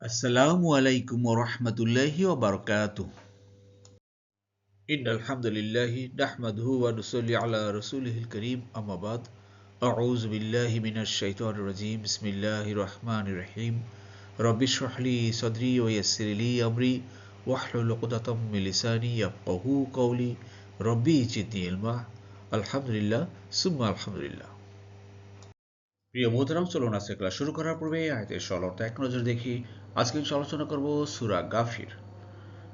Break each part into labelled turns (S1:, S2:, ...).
S1: আসসালামু আলাইকুম ওয়া রাহমাতুল্লাহি ওয়া বারাকাতুহু। ইন্নাল হামদুলিল্লাহি নাহমাদুহু ওয়া নুসাল্লি আলা রাসূলিহিল কারীম, আম্মা বাদ। আউযু বিল্লাহি মিনাশ শাইতানির রাজীম। বিসমিল্লাহির রাহমানির রাহিম। রব্বি ইশরাহ লি সাদরি ওয়া ইয়াসসির লি আমরি ওয়াহলুল উকদাতাম মিন লিসানি ইয়াফকাহু কওলি। রব্বি জিদনি ইলমা। আলহামদুলিল্লাহ সুম্মা আলহামদুলিল্লাহ। প্রিয় মোহতারাম, চলুন আজকে ক্লাস শুরু করার পূর্বে আয়াতের সরল অর্থ এক নজর দেখি। আজকে আলোচনা করব সূরা গাফির।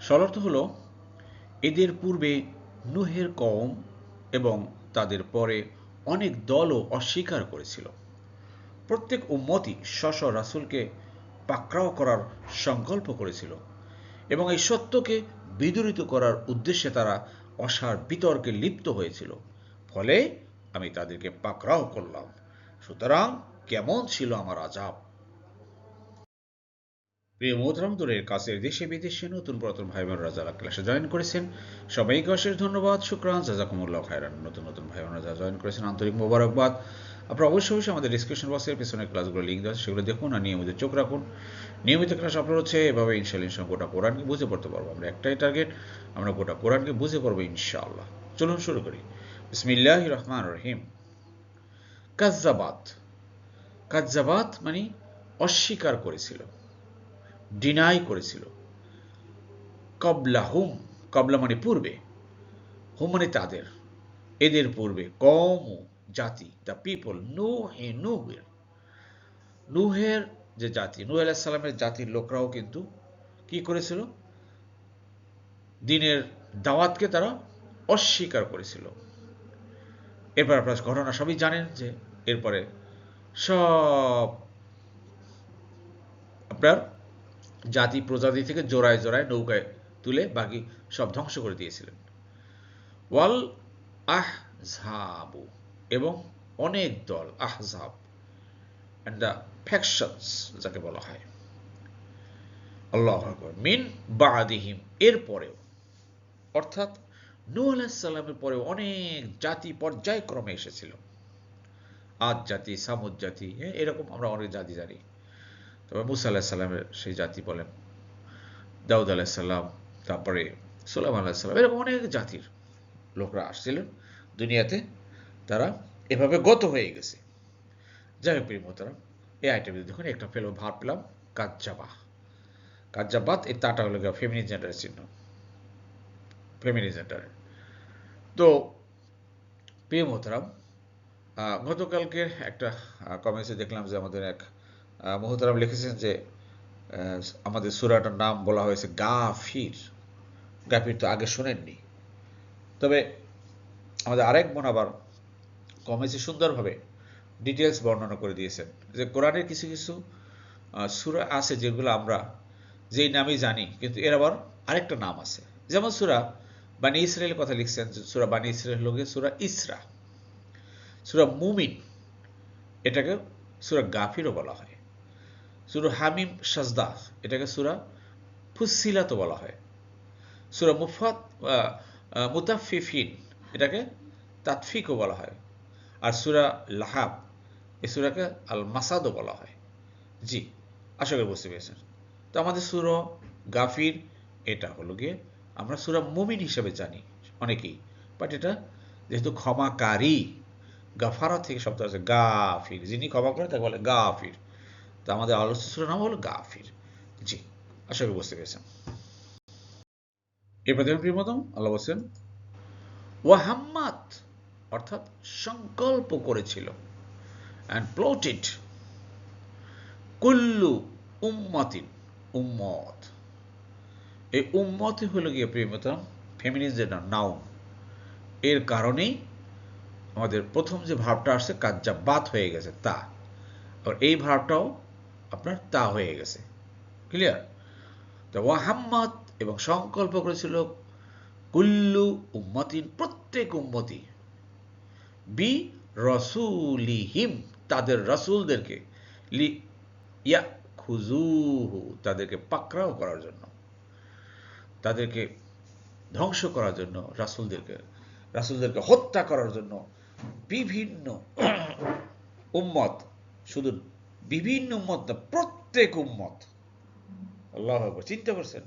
S1: সরল অর্থ হলো, এদের পূর্বে নূহের কওম এবং তাদের পরে অনেক দলও অস্বীকার করেছিল। প্রত্যেক উম্মতই স্ব রাসূলকে পাকড়াও করার সংকল্প করেছিল এবং এই সত্যকে বিদূরিত করার উদ্দেশ্যে তারা অসার বিতর্কে লিপ্ত হয়েছিল। ফলে আমি তাদেরকে পাকড়াও করলাম। সুতরাং কেমন ছিল আমার আযাব। প্রিয় মোহতারাম, দূরের কাছের দেশে বিদেশে নতুন পুরাতন ভাই বোনেরা যারা ক্লাসে জয়েন করেছেন, সবাইকে অশেষ ধন্যবাদ, শুকরান, জাযাকুমুল্লাহ খায়রান। নতুন ভাই বোনেরা যারা জয়েন করেছেন, আন্তরিক মোবারকবাদ। আপনারা অবশ্যই আমাদের ডিসক্রিপশন বক্সের পিছনে ক্লাসগুলো লিঙ্ক দেওয়া আছে, সেগুলো দেখুন আর নিয়মিত চোখ রাখুন। নিয়মিত ক্লাস আপলোড হচ্ছে, এভাবে ইনশাআল্লাহ গোটা কোরআনকে বুঝে পড়তে পারবো। আমরা একটাই টার্গেট, আমরা গোটা কোরআনকে বুঝে পড়বো ইনশাআল্লাহ। চলুন শুরু করি। বিসমিল্লাহির রহমানির রহিম। কাযযাবাত। কাযযাবাত মানে অস্বীকার করেছিল, ডিনাই করেছিল। কবলা হুম, কবলা মানে পূর্বে, হুম মানে তাদের, এদের পূর্বে, কম জাতি, দ্য পিপল, নুহের যে জাতি, নূহ আলাইহিস সালামের জাতির লোকরাও কিন্তু কি করেছিল? দিনের দাওয়াতকে তারা অস্বীকার করেছিল। এরপর আপনার ঘটনা সবই জানেন যে এরপরে সব আপনার জাতি প্রজাতি থেকে জোড়ায় জোড়ায় নৌকায় তুলে বাকি সব ধ্বংস করে দিয়েছিলেন। ওয়াল আহজাবু, এবং অনেক দল, আহজাব অ্যান্ড দ্য ফ্যাকশনস যাকে বলা হয়। আল্লাহু আকবার। মিন বাদিহিম, এর পরেও, অর্থাৎ নূহ আলাইহিস সালামের পরেও অনেক জাতি পর্যায়ক্রমে এসেছিল। আদ জাতি, সামুদ জাতি, এরকম আমরা অনেক জাতি জানি। তবে মুসা আলাইহিস সালামের সেই জাতি বলেন, দাউদ আলাইহিস সালাম, তারপরে সুলাইমান আলাইহিস সালাম, এরকম অনেক জাতির লোকরা আসছিলেন দুনিয়াতে। তারা এভাবে গত হয়ে গেছে। যাই হোক প্রিয় মোহতারাম, এই আইটেমে দেখুন একটা ভার পেলাম, কাজ্জাবা। কাজ্জাবাত, এই তাটা হলো ফেমিনিন জেন্ডারের চিহ্ন, ফেমিনিন জেন্ডারের। তো প্রিয় মোহতারাম, গতকালকে একটা কমেন্টসে দেখলাম যে আমাদের এক মোহতারাম লিখেছেন যে আমাদের সূরাটার নাম বলা হয়েছে গাফির। গাফির তো আগে শোনেননি। তবে আমাদের আরেক বোন আবার কমেন্টসে সুন্দরভাবে ডিটেলস বর্ণনা করে দিয়েছেন যে কোরআনের কিছু কিছু সূরা আছে যেগুলো আমরা যেই নামই জানি, কিন্তু এর আবার আরেকটা নাম আছে। যেমন সূরা বানি ইসরাইলের কথা লিখছেন, সূরা বানি ইসরাইল হলো সূরা ইসরা। সূরা মুমিন, এটাকে সূরা গাফিরও বলা হয়। সূরা হামিম সাজদা, এটাকে সূরা ফুসসিলাতও বলা হয়। সূরা মুতাফফিফিন, এটাকে তাতফিকও বলা হয়। আর সূরা লাহাব, এই সূরাকে আল মাসাদও বলা হয়। জি, আশা করি বুঝতে পেরেছেন। তো আমাদের সূরা গাফির, এটা হলো গিয়ে আমরা সূরা মুমিন হিসেবে জানি অনেকেই, বাট এটা যেহেতু ক্ষমাকারী, গাফারা থেকে শব্দ আছে গাফির, যিনি ক্ষমা করেন তাকে বলে গাফির। তো আমাদের আলোচ্য সূরার নাম হলো গাফির। জি, আশা করি বুঝতে পেরেছেন। এরপর দেখুন প্রিয় মতম, আল্লাহ বলছেন ওয়াহাম্মাত, অর্থাৎ সংকল্প করেছিল, অ্যান্ড প্লটেড, কুল্লু উম্মাতিন, উম্মত। এই উম্মতই হলো গিয়ে প্রিয়তম ফেমিনিজম নাউন। এর কারণেই আমাদের প্রথম যে ভার্বটা আসছে কাজ্জাবাত হয়ে গেছে তা, আর এই ভার্বটাও আপনার তা হয়ে গেছে। ক্লিয়ার? তো ওয়াহাম্মাত, এবং সংকল্প করেছিল, কুল্লু উম্মাতিন, প্রত্যেক উম্মতি, বি রসুলিহিম, তাদের রাসূলদেরকে, লি ইয়াখুযুহু, তাদেরকে পাকড়াও করার জন্য, তাদেরকে ধ্বংস করার জন্য, রাসূলদেরকে হত্যা করার জন্য বিভিন্ন উম্মত, শুধু বিভিন্ন উম্মত না, প্রত্যেক উম্মত, আল্লাহু আকবার। চিন্তা করছেন,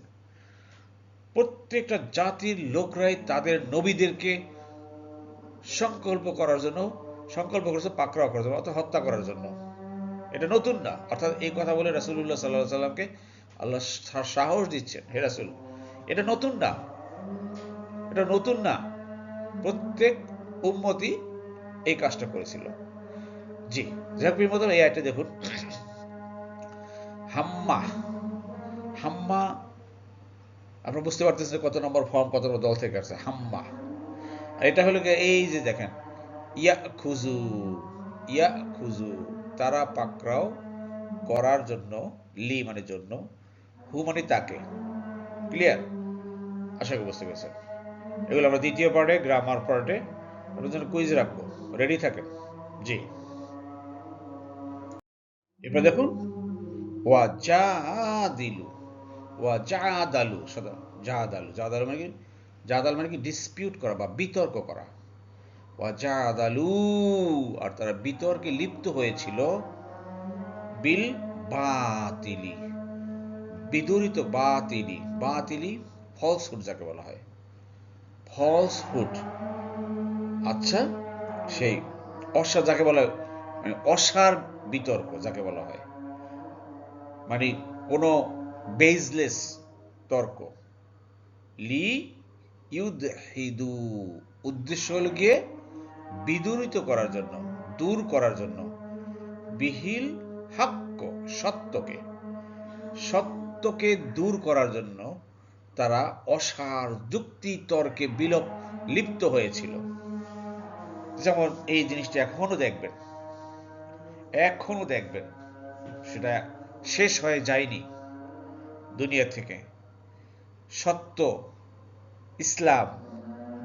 S1: প্রত্যেকটা জাতির লোকরাই তাদের নবীদেরকে সংকল্প করার জন্য সংকল্প করেছে পাকড়াও করার জন্য, অর্থাৎ হত্যা করার জন্য। এটা নতুন না। অর্থাৎ এই কথা বলে রাসূলুল্লাহ সাল্লাল্লাহু আলাইহি সাল্লামকে আল্লাহ সাহস দিচ্ছেন, হে রাসূল, এটা নতুন না, এটা নতুন না। প্রত্যেক উম্মতই এই কাজটা করেছিল। জি, যাক প্রিয় মতন, এই আয়াতটা দেখুন, হাম্মা। হাম্মা আপনারা বুঝতে পারতেছেন কত নম্বর ফর্ম, কত নম্বর দল থেকে আসছে হাম্মা। আর এটা হলো এই যে দেখেন, ইয়া খুজু, ইয়া খুজু, তারা পাকড়াও করার জন্য, লি মানে জন্য, হু মানে তাকে। ক্লিয়ার? আশা করি বুঝতে পেরেছেন। এগুলো আমরা দ্বিতীয় পার্টে, গ্রামার পার্টে আপনার জন্য কুইজ রাখবো, রেডি থাকেন। জি, এবার দেখুন, ওয়া জাদিলু, ওয়া জাদালু, সদা জাদালু, জাদালু মানে কি? জাদাল মানে কি? ডিসপিউট করা বা বিতর্ক করা। ওয়া জাদালু, আর তারা বিতর্কে লিপ্ত হয়েছিল, বিল বাতিলি, বিদরিত, বাতিলি, বাতিলি ফলসহুড যাকে বলা হয়, ফলসহুড। আচ্ছা, সেই অসার যাকে বলা হয়, মানে অসার বিতর্ক যাকে বলা হয়, মানে কোনো বেজলেস তর্ক। লি ইউদহিদু, উদ্দেশ্য হলো গিয়ে বিদূরিত করার জন্য, দূর করার জন্য, বিহিল হাক্ক, সত্যকে, সত্যকে দূর করার জন্য তারা অসার যুক্তি তর্কে লিপ্ত হয়েছিল। যেমন এই জিনিসটা এখনো দেখবেন, এখনো দেখবেন, সেটা শেষ হয়ে যায়নি দুনিয়া থেকে। সত্য, ইসলাম,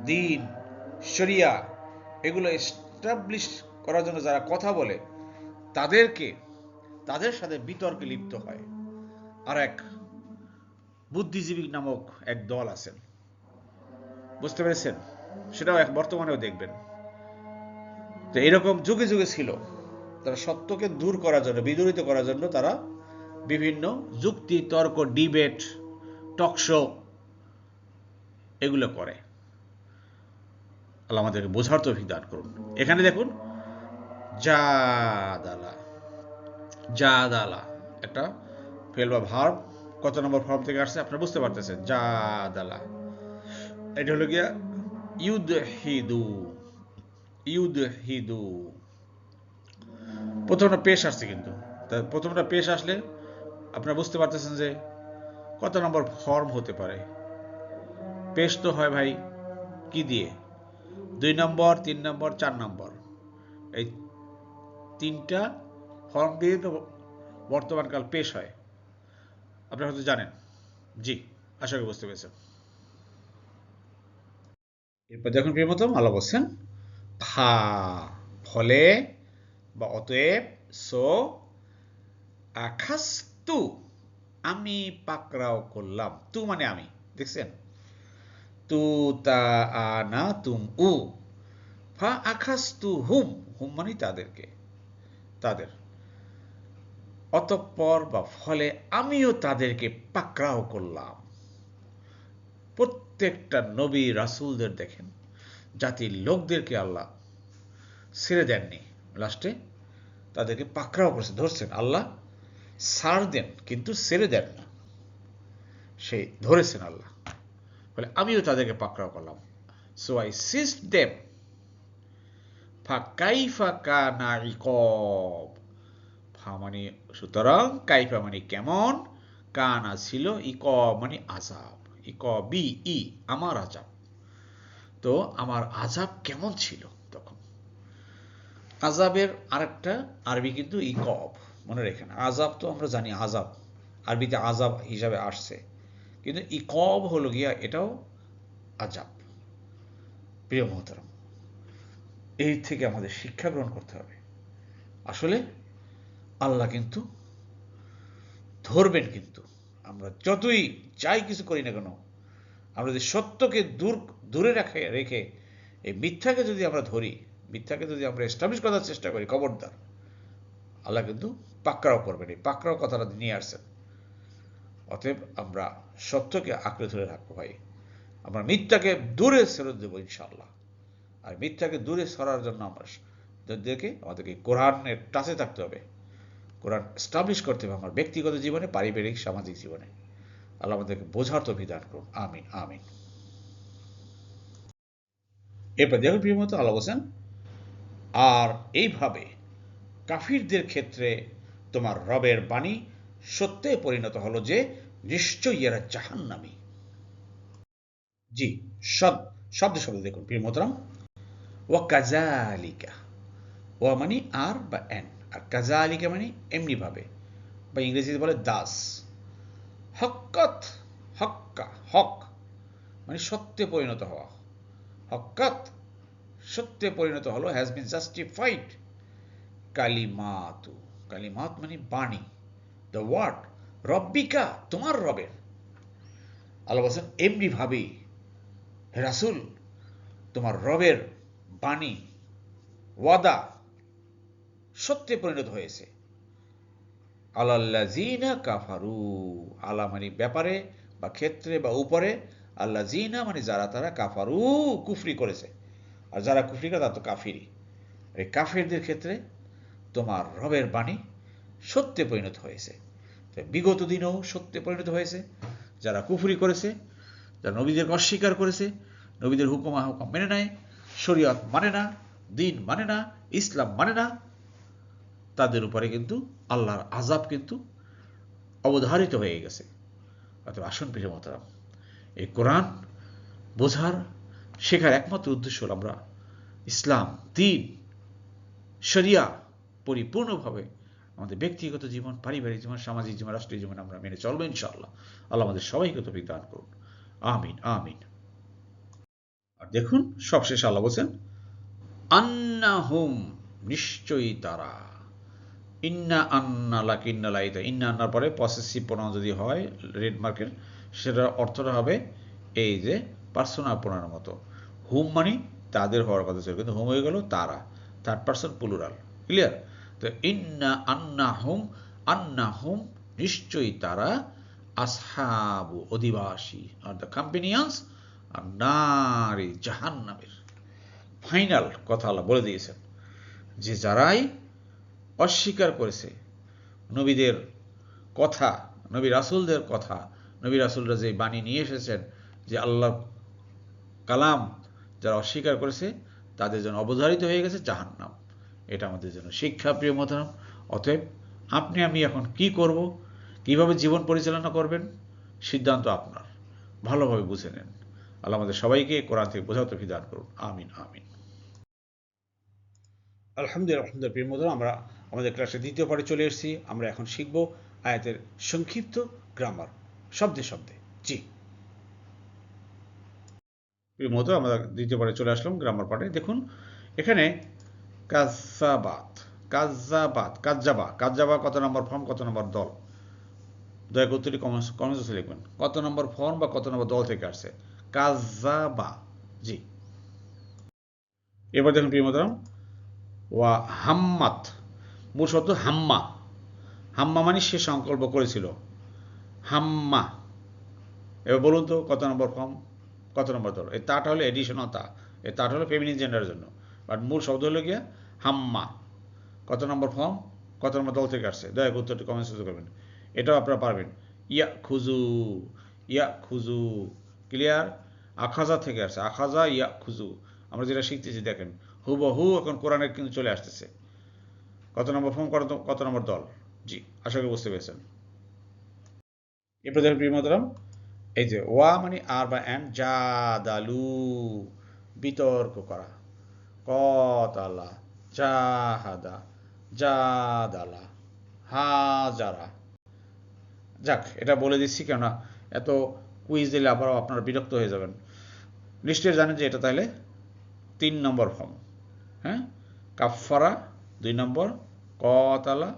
S1: দিন, শরিয়া, এগুলো এস্টাবলিশ করার জন্য যারা কথা বলে, তাদের সাথে বিতর্কে লিপ্ত হয় আর এক বুদ্ধিজীবী নামক এক দল আছেন। বুঝতে পেরেছেন? সেটাও বর্তমানেও দেখবেন। তো এরকম যুগে যুগে ছিল, তারা সত্যকে দূর করার জন্য, বিদূরিত করার জন্য তারা বিভিন্ন যুক্তি তর্ক, ডিবেট, টকশো এগুলো করে। আল্লাহ আমাদেরকে বোঝার তৌফিক দান করুন। এখানে দেখুন, জাদালা, জাদালা একটা ফেল বা ভার্ব, কত নম্বর ফর্ম থেকে আসছে আপনারা বুঝতে পারতেছেন। জাদালা, এটা হলো গিয়া ইউদহিদু, ইউদহিদু। প্রথমটা পেশ আসছে, কিন্তু প্রথমটা পেশ আসলে আপনারা বুঝতে পারতেছেন যে কত নম্বর ফর্ম হতে পারে। পেশ তো হয় ভাই কি দিয়ে? 2 নম্বর, 3 নম্বর, 4 নম্বর, এই তিনটা ফর্ম দিয়ে তো বর্তমানকাল পেশ হয়, আপনারা হয়তো জানেন। জি, আশা করি বুঝতে পেরেছেন। এরপর দেখুন প্রিয়তম, আল্লাহ বলছেন ফা, ফলে বা অতএব, সো আখাস্তু, আমি পাকড়াও করলাম, তু মানে আমি, দেখছেন? তু তা আনা তুম উ, ফা আখাস্তু হুম, হুম মানে তাদেরকে, তাদের, অতঃপর বা ফলে আমিও তাদেরকে পাকড়াও করলাম। প্রত্যেকটা নবী রাসূলদের দেখেন, জাতির লোকদেরকে আল্লাহ ছেড়ে দেননি, লাস্টে তাদেরকে পাকড়াও করেছে, ধরছেন। আল্লাহ ছাড় দেন কিন্তু ছেড়ে দেন না, সেই ধরেছেন আল্লাহ, বলে আমিও তাদেরকে পাকড়াও করলাম। সো আই সিজড দেম ফাকাইফা কানা ইকব, ফা মানে সুতরাং, কাইফা মানে কেমন, কানা ছিল, ইকব মানে আযাব, ইকবি ই আমার আযাব, তো আমার আযাব কেমন ছিল তখন। আযাবের আরেকটা আরবি কিন্তু ইকব, মনে রেখেন। আযাব তো আমরা জানি, আযাব আরবিতে আযাব হিসাবে আসছে, কিন্তু ইকব হলো গিয়া এটাও আযাব। প্রিয় মহতারাম, এই থেকে আমাদের শিক্ষা গ্রহণ করতে হবে। আসলে আল্লাহ কিন্তু ধরবেন, কিন্তু আমরা যতই যাই কিছু করি না কেন, আমরা যদি সত্যকে দূরে রেখে এই মিথ্যাকে যদি আমরা ধরি, মিথ্যাকে যদি আমরা এস্টাবলিশ করার চেষ্টা করি, খবরদার, আল্লাহ কিন্তু পাকড়াও করবেন। এই পাকড়াও কথাটা নিয়ে আসছেন। অতএব আমরা সত্যকে আঁকড়ে ধরে রাখবো ভাই, আমরা মিথ্যাকে দূরে সরে দেবো ইনশাআল্লাহ। আর মিথ্যাকে দূরে সরার জন্য আমাদেরকে কোরআনের টাচে থাকতে হবে, কোরআন এস্টাবলিশ করতে হবে আমার ব্যক্তিগত জীবনে, পারিবারিক, সামাজিক জীবনে। আল্লাহ আমাদেরকে বোঝার তৌফিক দান করুন, আমিন আমিন। এরপর দেখুন প্রিয় মতো আল্লাহ বলছেন, আর এইভাবে কাফিরদের ক্ষেত্রে তোমার রবের বাণী সত্যে পরিণত হলো যে নিশ্চয়ই এরা জাহান্নামী। জি, শব্দ দেখুন প্রিয় মোহতারাম, ওয়া কাযালিকা, ওয়া মানে আর বা এন, আর কাযালিকা মানে এমনি ভাবে, বা ইংরেজিতে বলে দাস। হক্কাত, হক্কা, হক মানে সত্যে পরিণত হওয়া, হক্কাত সত্যে পরিণত হলো, হ্যাজ বিন জাস্টিফাইড কালিমাতু, কালিমাত মানে বাণী, দ্য ওয়ার্ড, রব্বিকা তোমার রবের। আল্লাহ বলছেন এমনি ভাবেই হে রাসূল তোমার রবের বাণী, ওয়াদা সত্যে পরিণত হয়েছে। আলাল্লাযিনা কাফারু, আলা মানে ব্যাপারে বা ক্ষেত্রে বা উপরে, আল্লাযিনা মানে যারা, তারা, কাফারু কুফরি করেছে, আর যারা কুফরি করে তারা তো কাফিরই। এই কাফিরদের ক্ষেত্রে তোমার রবের বাণী সত্যে পরিণত হয়েছে। বিগত দিনেও সত্যে পরিণত হয়েছে। যারা কুফরি করেছে, যারা নবীদেরকে অস্বীকার করেছে, নবীদের হুকুম আহকাম মেনে নেয়, শরীয়ত মানে না, দিন মানে না, ইসলাম মানে না, তাদের উপরে কিন্তু আল্লাহর আযাব কিন্তু অবধারিত হয়ে গেছে। অতএব আসুন প্রিয় মোহতারাম, এই কোরআন বোঝার, শেখার একমাত্র উদ্দেশ্য হল আমরা ইসলাম, দিন, শরিয়া পরিপূর্ণভাবে আমাদের ব্যক্তিগত জীবন, পারিবারিক জীবন, সামাজিক জীবন, রাষ্ট্রীয় জীবন আমরা মেনে চলবো ইনশাআল্লাহ। আল্লাহ আমাদের সবাইকে তৌফিক দান করুন, আমিন আমিন। আর দেখুন সবশেষে আল্লাহ বলছেন, আন্নাহুম নিশ্চয়ই তারা, ইন্না আন্না লাকিন্না লাইতা, ইন্না আন্নার পরে পসেসিভ প্রোনাউন যদি হয় রেড মার্কের, সেটার অর্থটা হবে এই যে পার্সোনাল প্রোনাউনের মতো। হুম মানে তাদের হওয়ার কথা ছিল, কিন্তু হুম হয়ে গেল তারা, থার্ড পার্সন প্লুরাল। ক্লিয়ার? তো ইন্না আন্না হুম নিশ্চয়ই তারা, আসহাবু অধিবাসী, আর দ্য কম্পেনিয়ন্স, আর নারী জাহান্নামের। ফাইনাল কথা আল্লাহ বলে দিয়েছেন যে যারাই অস্বীকার করেছে নবীদের কথা, নবী রাসূলদের কথা, নবী রাসূলরা যে বাণী নিয়ে এসেছেন, যে আল্লাহ কালাম যারা অস্বীকার করেছে তাদের জন্য অবধারিত হয়ে গেছে জাহান্নাম। এটা আমাদের জন্য শিক্ষা প্রিয় মোহতারাম। অতএব আপনি আমি এখন কি করব, কিভাবে জীবন পরিচালনা করবেন, সিদ্ধান্ত আপনার, ভালোভাবে বুঝে নেন। আল্লাহ আমাদের সবাইকে কোরআন থেকে বোঝার তৌফিক দান করুন, আমিন আমিন। আলহামদুলিল্লাহ প্রিয় মোহতারাম, আমরা আমাদের ক্লাসে দ্বিতীয় পার্টে চলে এসেছি। আমরা এখন শিখব আয়াতের সংক্ষিপ্ত গ্রামার, শব্দে শব্দে। জি প্রিয় মোহতারাম, আমরা দ্বিতীয় পার্টে চলে আসলাম, গ্রামার পার্টে। দেখুন এখানে কাজ্জাবাত, কাজ্জাবা কত নম্বর ফর্ম, কত নম্বর দল, দয়া করে উত্তরটি কমেন্টে লিখবেন। কত নম্বর ফর্ম বা কত নম্বর দল থেকে আসছে কাজ্জাবা? জি। এবার দেখুন প্রিয় মোহতারাম, ওয়া হাম্মাত, মূল শব্দ হাম্মা, হাম্মা মানে সে সংকল্প করেছিল, হাম্মা। এবার বলুন তো কত নম্বর ফর্ম, কত নম্বর দল? এই তাটা হলো এডিশনাল তা, এই তাটা হলো ফেমিনিন জেন্ডারের জন্য, বাট মূল শব্দ হলো গিয়া হাম্মা। কত নম্বর ফর্ম, কত নম্বর দল থেকে আসছে, দয়া করে উত্তরটি কমেন্টস করবেন। এটাও আপনারা পারবেন। ইয়া খুজু, ক্লিয়ার? আখাজা থেকে আসছে, আখাজা ইয়া খুজু। আমরা যেটা শিখতেছি দেখেন হুবহু এখন কোরআনের কিন্তু চলে আসতেছে। কত নম্বর ফর্ম, কত নম্বর দল? জি, আশা করি বুঝতে পেরেছেন। এরপর দেখুন প্রিয় মোহতারাম, এই যে ওয়া মানে আর বা এন্ড, জাদালু বিতর্ক করা, কতালা, জাহাদা, জাদালা, হাজারা। যাক, এটা বলে দিচ্ছি কেননা এত কুইজ দিলে আবারও আপনারা বিরক্ত হয়ে যাবেন। নিশ্চয়ই জানেন যে এটা তাহলে 3 নম্বর ফর্ম। হ্যাঁ, কাফফারা 2 নম্বর, কতালা,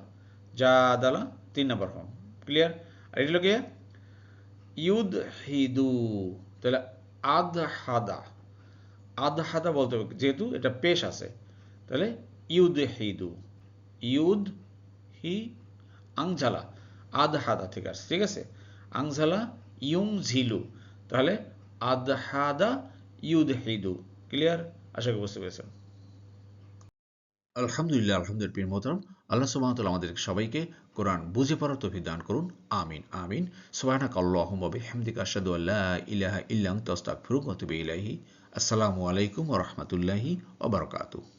S1: জাদালা 3 নম্বর ফর্ম। ক্লিয়ার? আর এগুলো কি ইউদ হিদু, তাহলে আদহাদা, আদহাদা বলতে হবে যেহেতু এটা পেশ আছে, তাহলে ইউদ হিদু, ইউদ হি আংঝালা, আদহাদা থেকে আসছে, ঠিক আছে? আংজালা ইউংঝিলু, তাহলে আদহাদা ইউদহিদু। ক্লিয়ার? আশা করি বুঝতে পেরেছেন। আলহামদুলিল্লাহ, আলহামদুলিল্লাহ। প্রিয় মোহতারাম, আল্লাহ সুবহানাহু ওয়া তাআলা আমাদেরকে সবাইকে কোরআন বুঝে পড়ার তৌফিক দান করুন। আমিন আমিন। সুবহানাকা আল্লাহুম্মা বিহামদিকা আশহাদু আল্লা ইলাহা ইল্লা আনতা আস্তাগফিরুকা ওয়া আতুবু ইলাইহি। আসসালামু আলাইকুম ওয়া রাহমাতুল্লাহি ওয়া বারাকাতুহু।